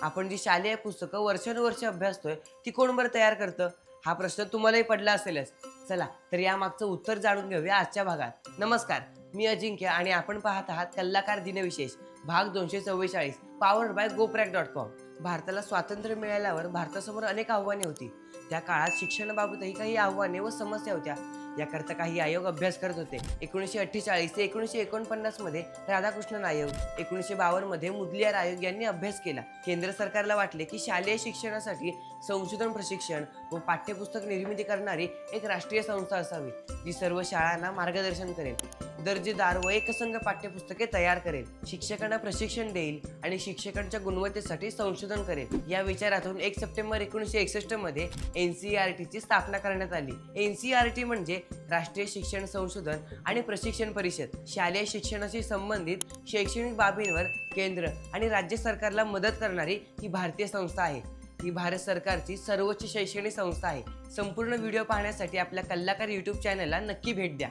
आपण जी शालेय पुस्तकं वर्षानुवर्षे अभ्यासतोय ती कोण बरं तयार करतं? हा प्रश्न तुम्हालाही पडला असेलच. चला तर यामागचं उत्तर जाणून घेऊया आजच्या भागात. नमस्कार, मी अजिंक्य आणि आपण पाहत आहात कल्लाकार दिनविशेष भाग 244 पॉवर्ड बाय GoPrack.com. भारताला स्वातंत्र्य मिळाल्यावर भारतासमोर अनेक आव्हाने होती. त्या काळात शिक्षणाबाबतही काही आव्हाने व समस्या होत्या. याकरता काही आयोग अभ्यास करत होते. 1948 ते 1949 मध्ये राधाकृष्णन आयोग, 1952 मध्ये मुदलियार आयोग यांनी अभ्यास केला. केंद्र सरकारला वाटले की शालेय शिक्षणासाठी संशोधन प्रशिक्षण व पाठ्यपुस्तक निर्मिती करणारी एक राष्ट्रीय संस्था असावी, जी सर्व शाळांना मार्गदर्शन करेल, दर्जेदार व एकसंघ पाठ्यपुस्तके तयार करेल, शिक्षकांना प्रशिक्षण देईल आणि शिक्षकांच्या गुणवत्तेसाठी संशोधन करेल. या विचारातून 1 सप्टेंबर 1961 मध्ये NCERTची स्थापना करण्यात आली. NCERT म्हणजे राष्ट्रीय शिक्षण संशोधन आणि प्रशिक्षण परिषद. शालेय शिक्षणाशी संबंधित शैक्षणिक बाबींवर केंद्र आणि राज्य सरकारला मदत करणारी ही भारतीय संस्था आहे. ही भारत सरकारची सर्वोच्च शैक्षणिक संस्था आहे. संपूर्ण व्हिडिओ पाहण्यासाठी आपल्या कल्लाकार YouTube चॅनलला नक्की भेट द्या.